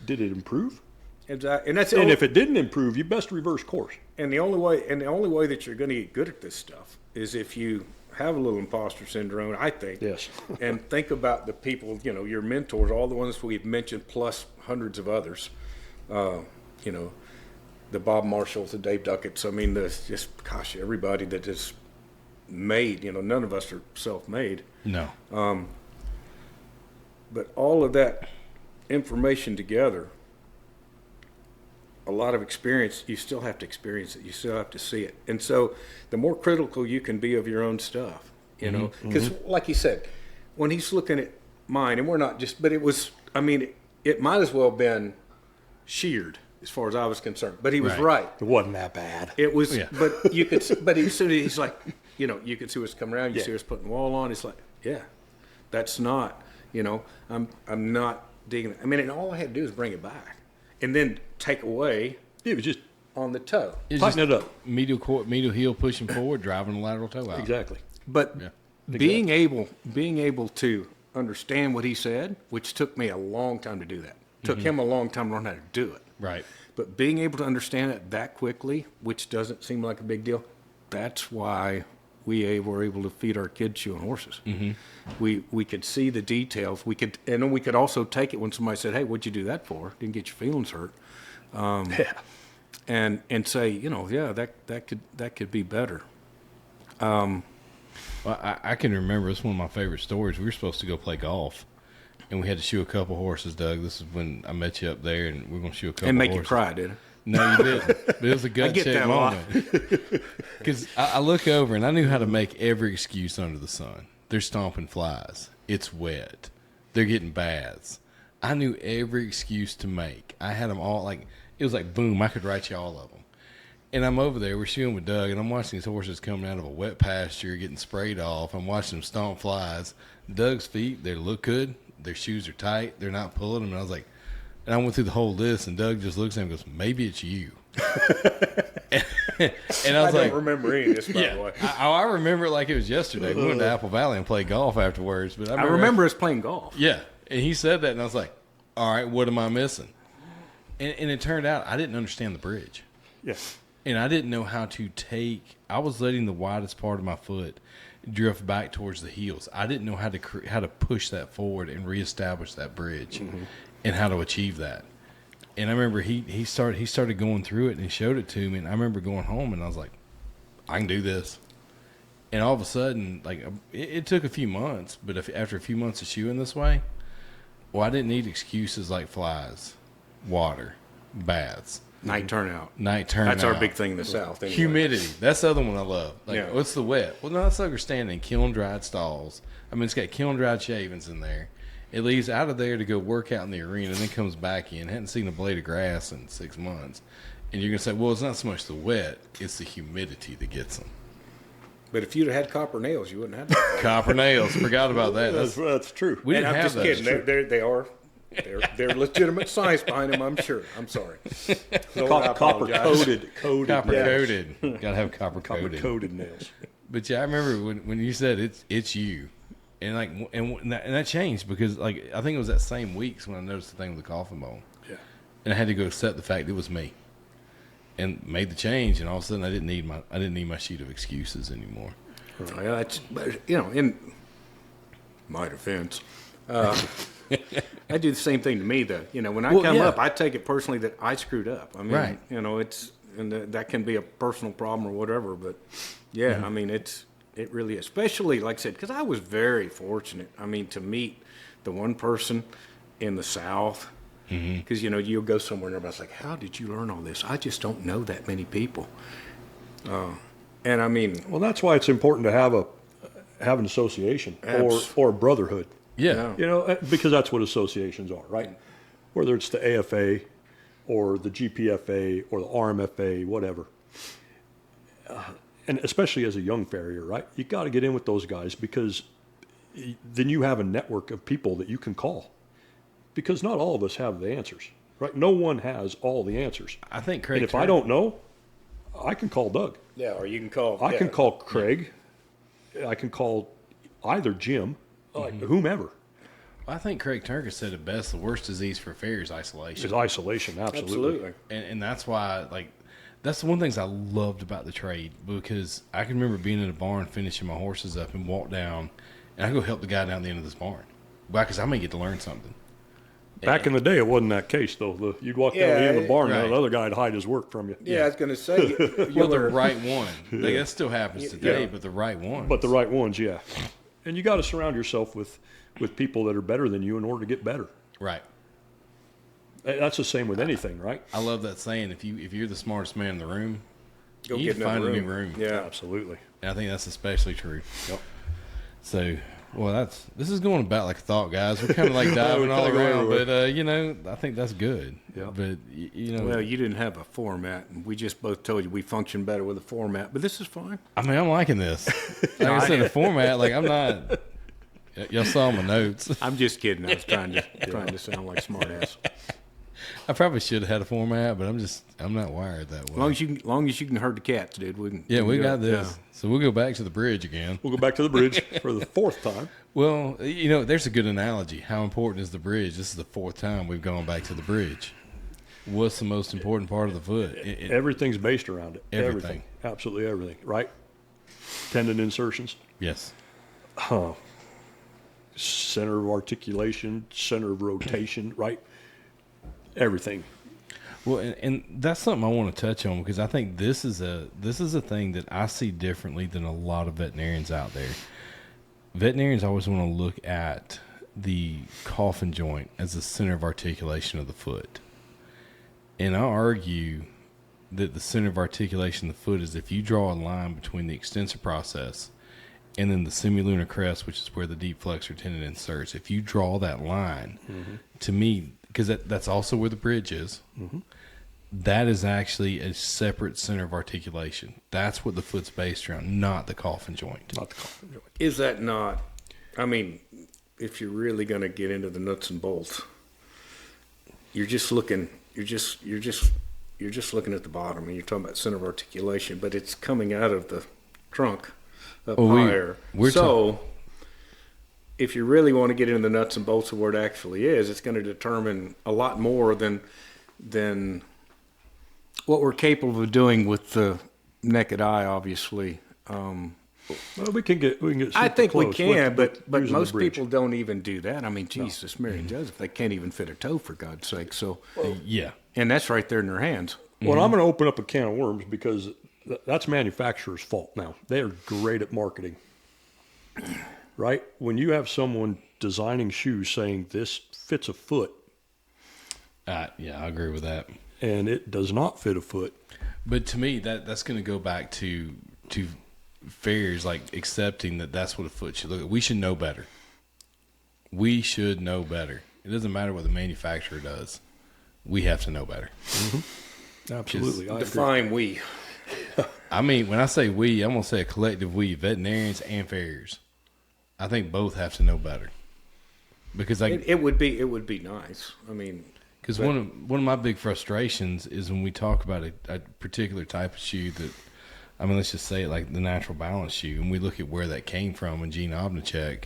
did it improve? Exactly. And if it didn't improve, you best reverse course. And the only way that you're going to get good at this stuff is if you have a little imposter syndrome, I think. Yes. And think about the people, your mentors, all the ones we've mentioned, plus hundreds of others. The Bob Marshalls, the Dave Duckett's. I mean, everybody that is made. None of us are self-made. No. But all of that information together, a lot of experience, you still have to experience it. You still have to see it. And so the more critical you can be of your own stuff, because like you said, when he's looking at mine, and we're not just, but it was, it might as well have been sheared as far as I was concerned, but he was right. It wasn't that bad. It was, but you could, but as soon as he's like, you could see us come around, you see us putting the wall on. It's like, that's not, I'm not digging it. And all I had to do is bring it back. And then take away. It was just on the toe. Tighten it up. Medial heel pushing forward, driving the lateral toe out. Exactly. But being able to understand what he said, which took me a long time to do that. Took him a long time to learn how to do it. Right. But being able to understand it that quickly, which doesn't seem like a big deal, that's why we were able to feed our kids shoeing horses. We could see the details. And then we could also take it when somebody said, "Hey, what'd you do that for? Didn't get your feelings hurt." And say, that could be better. Well, I can remember, it's one of my favorite stories. We were supposed to go play golf, and we had to shoe a couple horses, Doug. This is when I met you up there, and we are going to shoe a couple and horses. And make you cry, did it? No, you didn't. But it was a gut check moment. Because I look over, and I knew how to make every excuse under the sun. They're stomping flies. It's wet. They're getting baths. I knew every excuse to make. I had them all, it was like, boom, I could write you all of them. And I'm over there, we're shooting with Doug, and I'm watching these horses coming out of a wet pasture, getting sprayed off. I'm watching them stomp flies. Doug's feet, they look good. Their shoes are tight. They're not pulling them. And I was like, and I went through the whole list, and Doug just looks at me and goes, maybe it's you. and I was don't remember any of this, by the way. I remember it like it was yesterday. We went to Apple Valley and played golf afterwards. But I remember us playing golf. Yeah. And he said that, and I was like, all right, what am I missing? And it turned out I didn't understand the bridge. Yes. And I didn't know how to I was letting the widest part of my foot drift back towards the heels. I didn't know how to push that forward and reestablish that bridge and how to achieve that. And I remember he started going through it and he showed it to me. And I remember going home and I was like, I can do this. And all of a sudden, like it took a few months, but after a few months of shoeing this way, well, I didn't need excuses like flies, water, baths. Night turnout. That's our big thing in the South. Anyway. Humidity. That's the other one I love. Like, Yeah. what's the wet? Well, no, that's like we're standing in kiln-dried stalls. I mean, it's got kiln-dried shavings in there. It leaves out of there to go work out in the arena and then comes back in. Hadn't seen a blade of grass in 6 months. And you're going to say, well, it's not so much the wet, it's the humidity that gets them. But if you'd had copper nails, you wouldn't have that. Copper nails. Forgot about that. That's true. We didn't I'm have just those. kidding. They are. They're legitimate science behind them, I'm sure. I'm sorry. So I Copper apologize. coated. Copper nails. coated. Got to have copper Copper coated. coated nails. But yeah, I remember when you said it's you, and like and that changed because like I think it was that same weeks when I noticed the thing with the coffin bone. Yeah. And I had to go accept the fact it was me, and made the change. And all of a sudden, I didn't need my sheet of excuses anymore. Yeah, in my defense, I do the same thing to me though. When I come up, I take it personally that I screwed up. I mean, Right. That can be a personal problem or whatever. But yeah, I mean, it really, especially like I said, because I was very fortunate. I mean, to meet the one person in the South. Because you'll go somewhere and everybody's like, "How did you learn all this?" I just don't know that many people. And I mean, Well, that's why it's important to have an association or a brotherhood. Yeah. Because that's what associations are, right? Whether it's the AFA or the GPFA or the RMFA, whatever. And especially as a young farrier, right? You got to get in with those guys because then you have a network of people that you can call. Because not all of us have the answers, right? No one has all the answers. I think Craig. And if I don't know, I can call Doug. yeah, or you can call. I can call Craig. I can call either Jim, whomever. I think Craig Turner said it best. The worst disease for farrier is isolation. Is isolation, absolutely. And that's why, like, that's one of the things I loved about the trade because I can remember being in a barn finishing my horses up and walk down, and I go help the guy down the end of this barn. Why? Because I may get to learn something. Back in the day, it wasn't that case, though. You'd walk down the end of the barn, and the other guy would hide his work from you. Yeah, I was going to say. Well, the right one. Like, that still happens today, but the right one. But the right ones, yeah. And you got to surround yourself with people that are better than you in order to get better. Right. That's the same with anything, right? I love that saying. If you're the smartest man in the room, Go you get need to find another a new room. Yeah. Absolutely. And I think that's especially true. Yep. So, well, this is going about like a thought, guys. We're kind of like diving all around, but I think that's good. Yeah. But Well, you didn't have a format, and we just both told you we function better with a format. But this is fine. I mean, I'm liking this. Like I said, the format. Like I'm not. Y'all saw my notes. I'm just kidding. I was trying to sound like a smartass. I probably should have had a format, but I'm not wired that way. As long as you can herd the cats, dude. We got this. Yeah. So we'll go back to the bridge again. We'll go back to the bridge for the fourth time. Well, there's a good analogy. How important is the bridge? This is the fourth time we've gone back to the bridge. What's the most important part of the foot? Everything's based around it. Everything. Absolutely everything, right? Tendon insertions. Yes. Center of articulation, center of rotation, right? Everything. Well, and that's something I want to touch on because I think this is a thing that I see differently than a lot of veterinarians out there. Veterinarians always want to look at the coffin joint as the center of articulation of the foot. And I argue that the center of articulation of the foot is if you draw a line between the extensor process and then the semilunar crest, which is where the deep flexor tendon inserts. If you draw that line, to me, because that's also where the bridge is, that is actually a separate center of articulation. That's what the foot's based around, not the coffin joint. Not the coffin joint. Is that not? I mean, if you're really going to get into the nuts and bolts, you're just looking. You're just looking at the bottom, and you're talking about center of articulation, but it's coming out of the trunk up higher. If you really want to get into the nuts and bolts of where it actually is, it's going to determine a lot more than what we're capable of doing with the naked eye, obviously. Well, we can get. I think we can, but using the most bridge. people don't even do that. I mean, Jesus, Mary and Joseph, they can't even fit a toe, for God's sake. So, Yeah. and that's right there in their hands. Well, I'm going to open up a can of worms because that's manufacturer's fault. Now they're great at marketing, right? When you have someone designing shoes saying this fits a foot, Yeah, I agree with that. and it does not fit a foot. But to me, that's going to go back to Farriers, like accepting that that's what a foot should look like. We should know better. We should know better. It doesn't matter what the manufacturer does. We have to know better. Absolutely, I agree. Define we. I mean, when I say we, I'm going to say a collective we, veterinarians and Farriers. I think both have to know better. Because It would be nice. I mean, because one of my big frustrations is when we talk about a particular type of shoe that, I mean, let's just say it like the natural balance shoe, and we look at where that came from and Gene Obnichek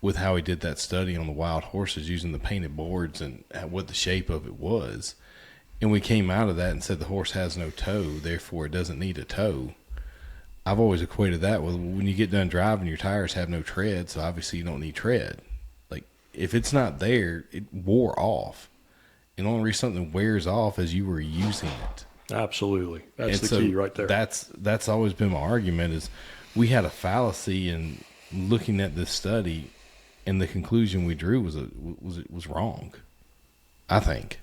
with how he did that study on the wild horses using the painted boards and what the shape of it was. And we came out of that and said the horse has no toe, therefore it doesn't need a toe. I've always equated that with when you get done driving, your tires have no tread, so obviously you don't need tread. Like, if it's not there, it wore off. And the only reason something wears off is you were using it. Absolutely, that's And the key right there. That's always been my argument is we had a fallacy in looking at this study, and the conclusion we drew was wrong, I think.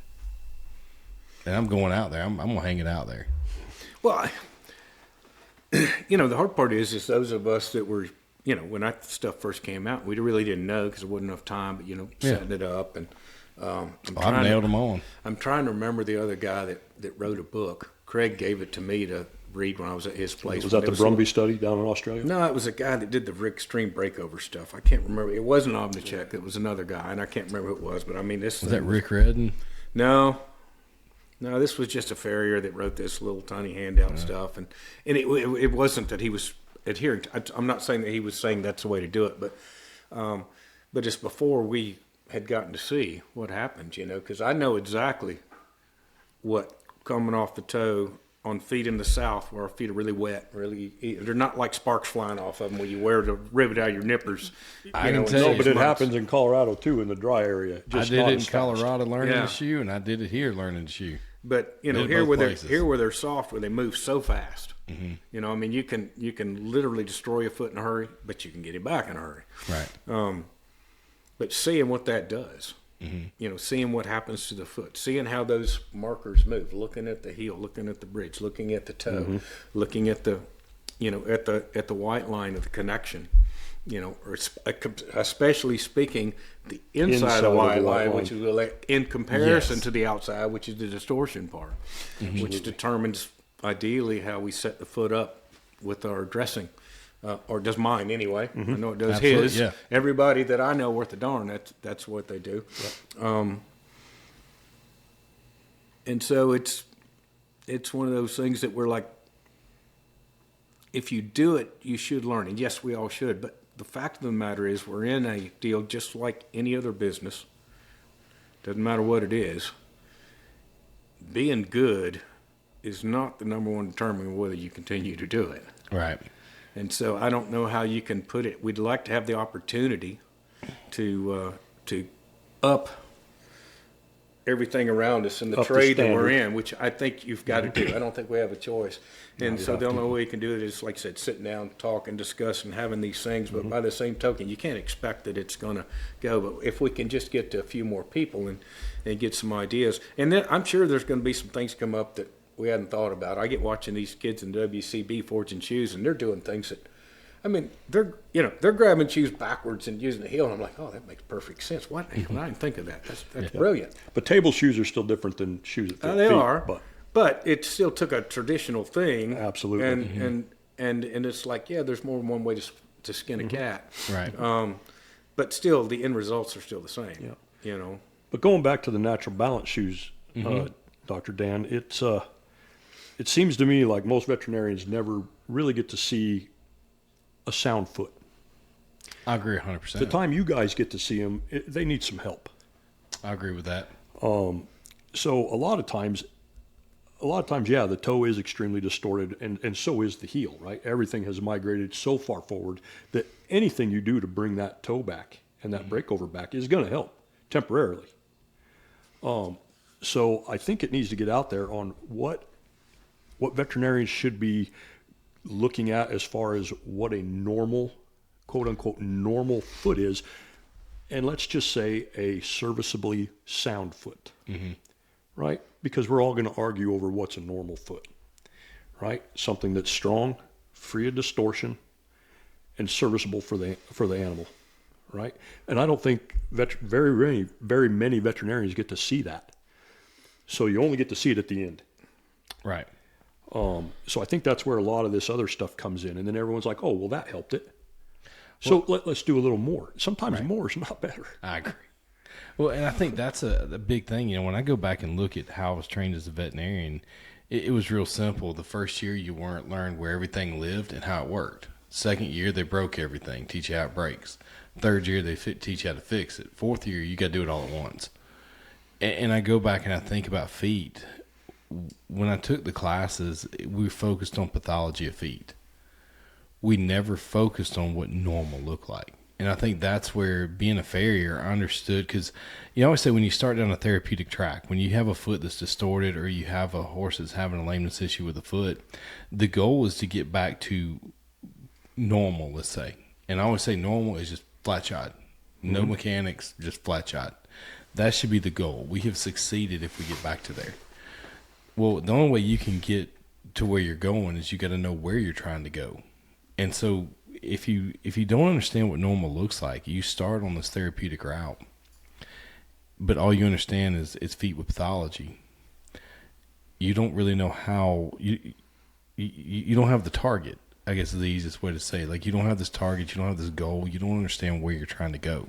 And I'm going out there. I'm gonna hang it out there. well, the hard part is those of us that were, when that stuff first came out, we really didn't know because there wasn't enough time. But setting it up and I've nailed them on. I'm trying to remember the other guy that wrote a book. Craig gave it to me to read when I was at his place. Was that the Brumby study down in Australia? No, it was a guy that did the extreme breakover stuff. I can't remember. It wasn't Obnichek. It was another guy, and I can't remember who it was. But I mean, this Was that Rick Redden? No, this was just a Farrier that wrote this little tiny handout stuff, and it wasn't that he was adhering to. I'm not saying that he was saying that's the way to do it, but it's before we had gotten to see what happened, because I know exactly what coming off the toe on feet in the South where our feet are really wet, they're not like sparks flying off of them when you wear the rivet out of your nippers. I can in tell you. 6 But it months. happens in Colorado too, in the dry area. I Just did not it in as fast. Colorado learning Yeah. the shoe, and I did it here learning the shoe. But Did it here both where places. they're soft, where they move so fast. Mm-hmm. I mean, you can literally destroy a foot in a hurry, but you can get it back in a hurry. Right. But seeing what that does, seeing what happens to the foot, seeing how those markers move, looking at the heel, looking at the bridge, looking at the toe, looking at the, at the white line of the connection, or especially speaking the inside of the white line, which is like in comparison to the outside, which is the distortion part, which determines ideally how we set the foot up with our dressing. Or does mine anyway. I know it does Absolutely, his. yeah. Everybody that I know worth a darn, that's what they do. And so it's one of those things that we're like, if you do it, you should learn. And yes, we all should. But the fact of the matter is we're in a deal just like any other business. Doesn't matter what it is. Being good is not the number one determinant of whether you continue to do it. Right. And so I don't know how you can put it. We'd like to have the opportunity to up everything around us in the Up the trade that we're standard. in, which I think you've got to do. I don't think we have a choice. And so the only way you can do it is, like I said, sitting down, talking, discussing, having these things. But by the same token, you can't expect that it's going to go. But if we can just get to a few more people and get some ideas. And then I'm sure there's going to be some things come up that we hadn't thought about. I get watching these kids in WCB forging shoes, and they're doing things that, I mean, they're grabbing shoes backwards and using the heel, and I'm like, oh, that makes perfect sense. What? I didn't think of that. That's brilliant. But table shoes are still different than shoes at They feet, are, but it still took a traditional thing. Absolutely. And it's like, yeah, there's more than one way to skin a cat. Right. But still, the end results are still the same. Yeah. But going back to the natural balance shoes, Dr. Dan, it seems to me like most veterinarians never really get to see a sound foot. I agree 100%. The time you guys get to see them, they need some help. I agree with that. So a lot of times, a lot of times, yeah, the toe is extremely distorted, and so is the heel, right? Everything has migrated so far forward that anything you do to bring that toe back and that breakover back is going to help temporarily. So I think it needs to get out there on what veterinarians should be looking at as far as what a normal, quote unquote, normal foot is. And let's just say a serviceably sound foot, right? Because we're all going to argue over what's a normal foot, right? Something that's strong, free of distortion, and serviceable for the animal, right? And I don't think very many veterinarians get to see that. So you only get to see it at the end. Right. So I think that's where a lot of this other stuff comes in. And then everyone's like, oh, well, that helped it. So let's do a little more. Sometimes more is not better. I agree. Well, and I think that's a big thing. You know, when I go back and look at how I was trained as a veterinarian, it was real simple. The first year you learned where everything lived and how it worked. Second year, they broke everything, teach you how it breaks. Third year, they teach you how to fix it. Fourth year, you got to do it all at once. And I go back and I think about feet. When I took the classes, we focused on pathology of feet. We never focused on what normal looked like. And I think that's where being a farrier, I understood, because you always say when you start down a therapeutic track, when you have a foot that's distorted or you have a horse that's having a lameness issue with a foot, the goal is to get back to normal, let's say. And I always say normal is just flat shot. No mechanics, just flat shot. That should be the goal. We have succeeded if we get back to there. Well, the only way you can get to where you're going is you got to know where you're trying to go. And so if you don't understand what normal looks like, you start on this therapeutic route, but all you understand is it's feet with pathology. You don't really know how you don't have the target, I guess is the easiest way to say it. Like, you don't have this target, you don't have this goal, you don't understand where you're trying to go.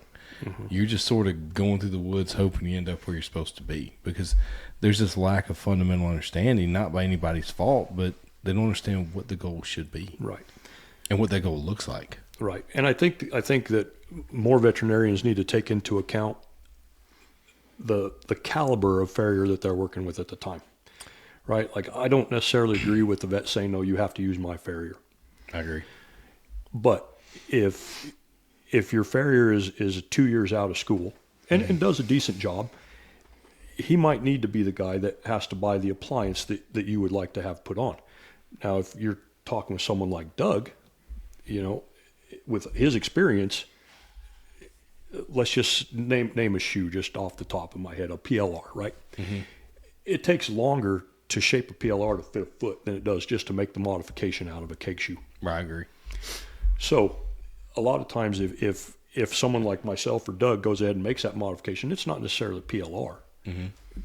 You're just sort of going through the woods hoping you end up where you're supposed to be, because there's this lack of fundamental understanding, not by anybody's fault, but they don't understand what the goal should be. Right. And what that goal looks like. Right. And I think that more veterinarians need to take into account the caliber of farrier that they're working with at the time. Right? Like, I don't necessarily agree with the vet saying, no, you have to use my farrier. I agree. But if your farrier is 2 years out of school and does a decent job, he might need to be the guy that has to buy the appliance that you would like to have put on. Now, if you're talking with someone like Doug, you know, with his experience, let's just name a shoe just off the top of my head, a PLR, right? It takes longer to shape a PLR to fit a foot than it does just to make the modification out of a cake shoe. Right, I agree. So a lot of times if someone like myself or Doug goes ahead and makes that modification, it's not necessarily PLR.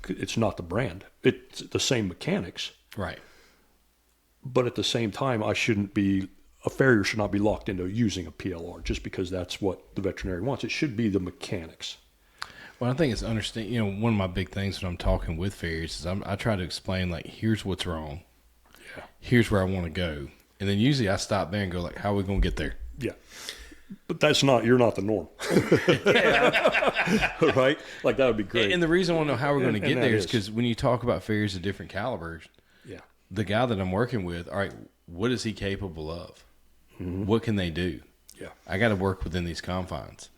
It's not the brand. It's the same mechanics. Right. But at the same time, a farrier should not be locked into using a PLR just because that's what the veterinarian wants. It should be the mechanics. Well, I think it's understand. You know, one of my big things when I'm talking with farriers is I try to explain, like, here's what's wrong. Yeah. Here's where I want to go. And then usually I stop there and go, like, how are we going to get there? Yeah. But you're not the norm. Right? Like, that would be great. And the reason I want to know how we're going to get there is because when you talk about farriers of different calibers, the guy that I'm working with, all right, what is he capable of? What can they do? Yeah. I got to work within these confines.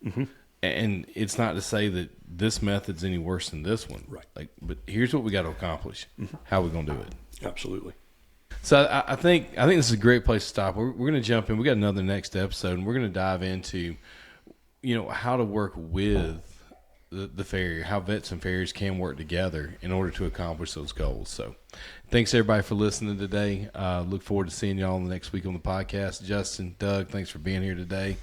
And it's not to say that this method's any worse than this one. Right. Like, but here's what we got to accomplish. How are we going to do it? Absolutely. So I think this is a great place to stop. We're going to jump in. We got another next episode, and we're going to dive into, you know, how to work with the farrier, how vets and farriers can work together in order to accomplish those goals. So thanks everybody for listening today. Look forward to seeing y'all next week on the podcast. Justin, Doug, thanks for being here today.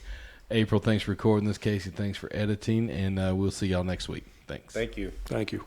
April, thanks for recording this. Casey, thanks for editing, and we'll see y'all next week. Thanks. Thank you. Thank you.